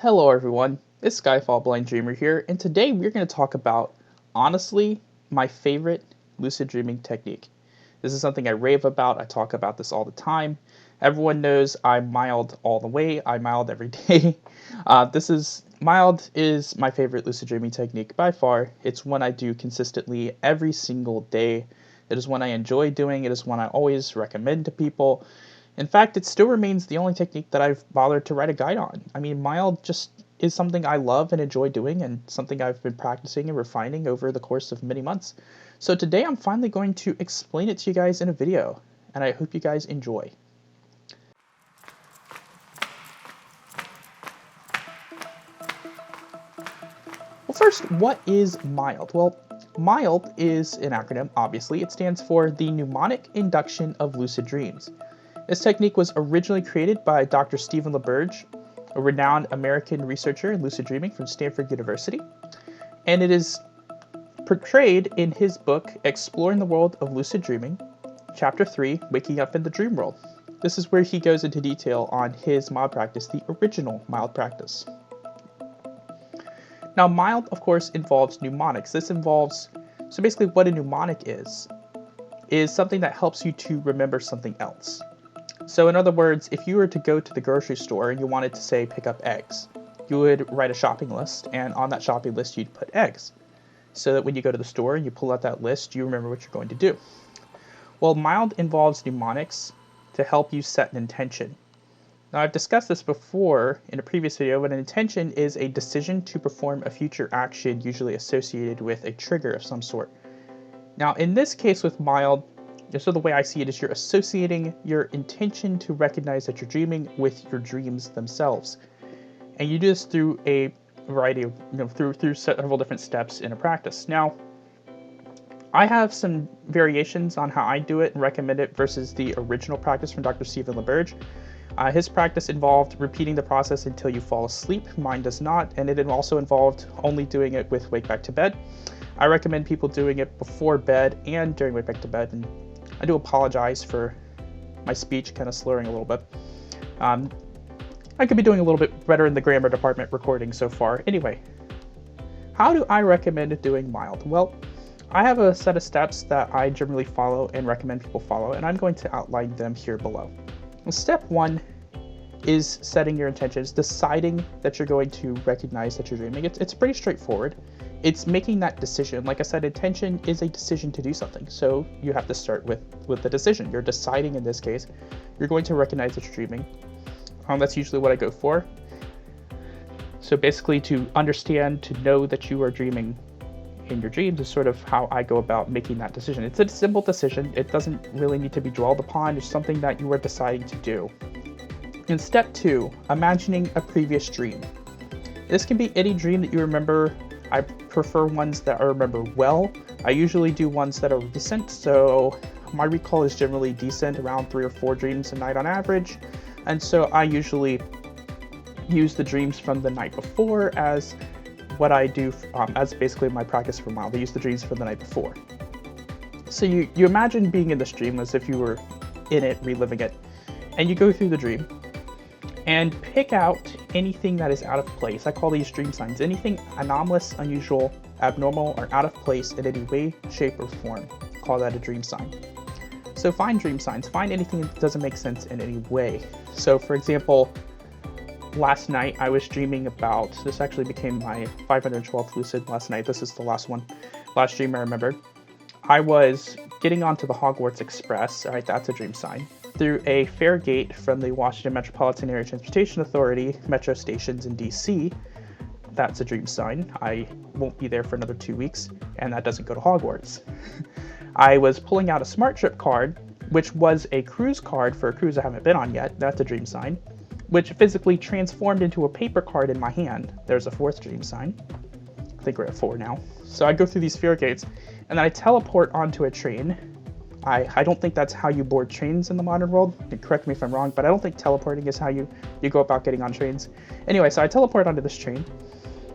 Hello everyone, it's Skyfall Blind Dreamer here, and today we're going to talk about, honestly, my favorite lucid dreaming technique. This is something I rave about, I talk about this all the time. Everyone knows I'm mild all the way, I mild every day. Mild is my favorite lucid dreaming technique by far. It's one I do consistently every single day. It is one I enjoy doing, it is one I always recommend to people. In fact, it still remains the only technique that I've bothered to write a guide on. I mean, mild just is something I love and enjoy doing and something I've been practicing and refining over the course of many months. So today I'm finally going to explain it to you guys in a video, and I hope you guys enjoy. Well, first, what is mild? Well, mild is an acronym, obviously. It stands for the Mnemonic Induction of Lucid Dreams. This technique was originally created by Dr. Stephen LaBerge, a renowned American researcher in lucid dreaming from Stanford University, and it is portrayed in his book, Exploring the World of Lucid Dreaming, Chapter 3, Waking Up in the Dream World. This is where he goes into detail on his mild practice, the original mild practice. Now, mild, of course, involves mnemonics. So basically what a mnemonic is something that helps you to remember something else. So in other words, if you were to go to the grocery store and you wanted to say pick up eggs, you would write a shopping list, and on that shopping list you'd put eggs, so that when you go to the store and you pull out that list, you remember what you're going to do. Well, mild involves mnemonics to help you set an intention. Now, I've discussed this before in a previous video, but an intention is a decision to perform a future action usually associated with a trigger of some sort. Now, in this case with mild, so the way I see it is you're associating your intention to recognize that you're dreaming with your dreams themselves. And you do this through a variety of, through several different steps in a practice. Now, I have some variations on how I do it and recommend it versus the original practice from Dr. Stephen LaBerge. His practice involved repeating the process until you fall asleep. Mine does not, and it also involved only doing it with wake back to bed. I recommend people doing it before bed and during wake back to bed, and I do apologize for my speech kind of slurring a little bit. I could be doing a little bit better in the grammar department recording so far. Anyway, how do I recommend doing mild? Well, I have a set of steps that I generally follow and recommend people follow, and I'm going to outline them here below. Well, step one is setting your intentions, deciding that you're going to recognize that you're dreaming. It's pretty straightforward. It's making that decision. Like I said, intention is a decision to do something. So you have to start with the decision. You're deciding in this case, you're going to recognize that you're dreaming. That's usually what I go for. So basically to understand, to know that you are dreaming in your dreams is sort of how I go about making that decision. It's a simple decision. It doesn't really need to be dwelled upon. It's something that you are deciding to do. In step two, imagining a previous dream. This can be any dream that you remember. I prefer ones that I remember well. I usually do ones that are recent, so my recall is generally decent, around 3 or 4 dreams a night on average. And so I usually use the dreams from the night before as what I do, as basically my practice for mild. I use the dreams from the night before. So you imagine being in this dream as if you were in it, reliving it, and you go through the dream and pick out anything that is out of place. I call these dream signs. Anything anomalous, unusual, abnormal, or out of place in any way, shape, or form. Call that a dream sign. So find dream signs. Find anything that doesn't make sense in any way. So for example, last night I was dreaming about, this actually became my 512th lucid last night. This is the last dream I remembered. I was getting onto the Hogwarts Express, all right, that's a dream sign, through a fare gate from the Washington Metropolitan Area Transportation Authority metro stations in DC. That's a dream sign. I won't be there for another 2 weeks, and that doesn't go to Hogwarts. I was pulling out a Smart Trip card, which was a cruise card for a cruise I haven't been on yet. That's a dream sign, which physically transformed into a paper card in my hand. There's a 4th dream sign. I think we're at 4 now. So I go through these fare gates, and then I teleport onto a train. I don't think that's how you board trains in the modern world. Correct me if I'm wrong, but I don't think teleporting is how you go about getting on trains. Anyway, so I teleport onto this train,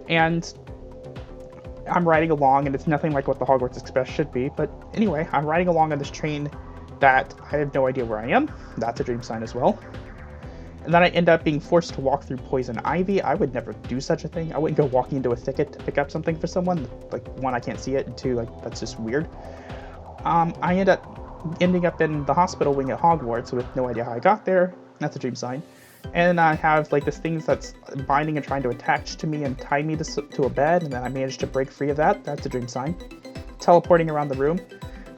and I'm riding along, and it's nothing like what the Hogwarts Express should be, but anyway, I'm riding along on this train that I have no idea where I am. That's a dream sign as well. And then I end up being forced to walk through poison ivy. I would never do such a thing. I wouldn't go walking into a thicket to pick up something for someone. Like, one, I can't see it, and two, like, that's just weird. I ending up in the hospital wing at Hogwarts with no idea how I got there. That's a dream sign. And I have like this thing that's binding and trying to attach to me and tie me to a bed, and then I managed to break free of that. That's a dream sign. Teleporting around the room.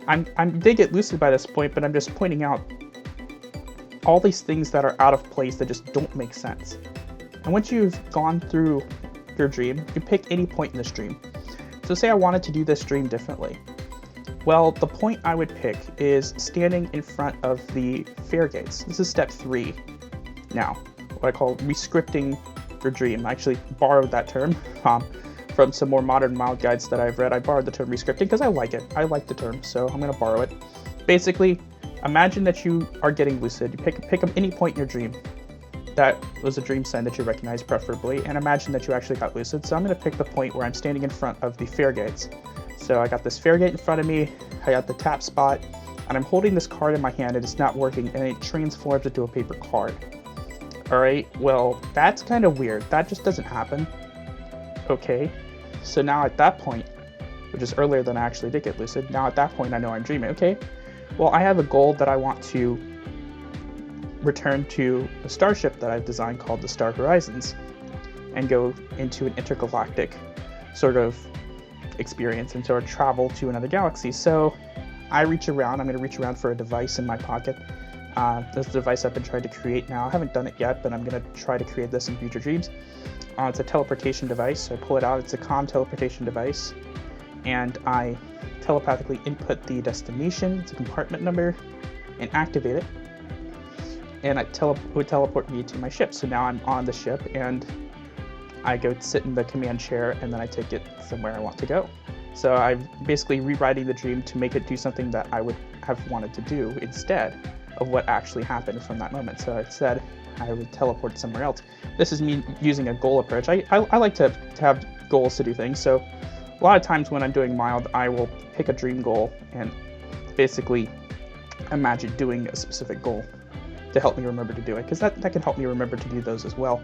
I did get lucid by this point, but I'm just pointing out all these things that are out of place that just don't make sense. And once you've gone through your dream, you pick any point in this dream. So say I wanted to do this dream differently. Well, the point I would pick is standing in front of the fair gates. This is step 3 now, what I call rescripting your dream. I actually borrowed that term from some more modern mild guides that I've read. I borrowed the term rescripting because I like it. I like the term, so I'm going to borrow it. Basically, imagine that you are getting lucid. You pick up any point in your dream that was a dream sign that you recognize preferably, and imagine that you actually got lucid. So I'm going to pick the point where I'm standing in front of the fair gates. So I got this fair gate in front of me, I got the tap spot, and I'm holding this card in my hand and it's not working, and it transforms into a paper card. Alright, well, that's kind of weird. That just doesn't happen. Okay, so now at that point, which is earlier than I actually did get lucid, now at that point I know I'm dreaming. Okay, well, I have a goal that I want to return to a starship that I've designed called the Star Horizons and go into an intergalactic sort of experience and sort of travel to another galaxy. So I reach around. I'm going to reach around for a device in my pocket. This device I've been trying to create now. I haven't done it yet, but I'm going to try to create this in future dreams. It's a teleportation device. So I pull it out. It's a comm teleportation device, and I telepathically input the destination, it's a compartment number, and activate it. And it would teleport me to my ship. So now I'm on the ship, and I go sit in the command chair, and then I take it somewhere I want to go. So I'm basically rewriting the dream to make it do something that I would have wanted to do instead of what actually happened from that moment. So instead, I would teleport somewhere else. This is me using a goal approach. I like to have goals to do things. So a lot of times when I'm doing mild, I will pick a dream goal and basically imagine doing a specific goal to help me remember to do it, because that can help me remember to do those as well.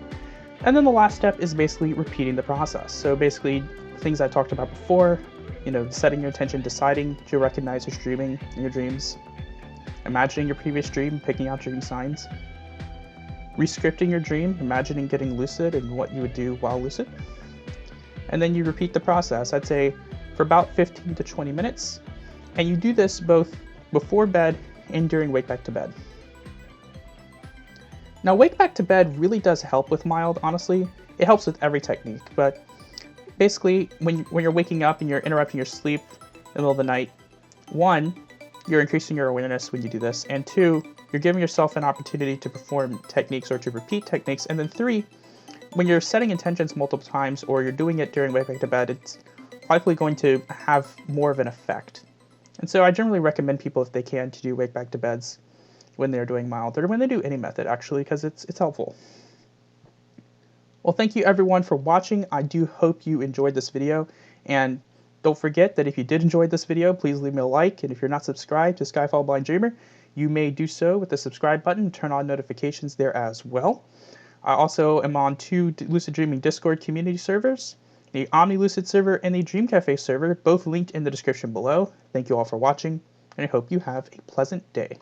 And then the last step is basically repeating the process. So basically, things I talked about before, setting your intention, deciding to recognize who's dreaming in your dreams, imagining your previous dream, picking out dream signs, rescripting your dream, imagining getting lucid and what you would do while lucid. And then you repeat the process, I'd say, for about 15 to 20 minutes. And you do this both before bed and during wake back to bed. Now, wake back to bed really does help with mild, honestly. It helps with every technique, but basically, when you're waking up and you're interrupting your sleep in the middle of the night, 1, you're increasing your awareness when you do this, and 2, you're giving yourself an opportunity to perform techniques or to repeat techniques, and then 3, when you're setting intentions multiple times or you're doing it during wake back to bed, it's likely going to have more of an effect. And so I generally recommend people, if they can, to do wake back to beds when they're doing mild, or when they do any method, actually, because it's helpful. Well, thank you everyone for watching. I do hope you enjoyed this video, and don't forget that if you did enjoy this video, please leave me a like, and if you're not subscribed to Skyfall Blind Dreamer, you may do so with the subscribe button, turn on notifications there as well. I also am on 2 Lucid Dreaming Discord community servers, the Omni Lucid server and the Dream Cafe server, both linked in the description below. Thank you all for watching, and I hope you have a pleasant day.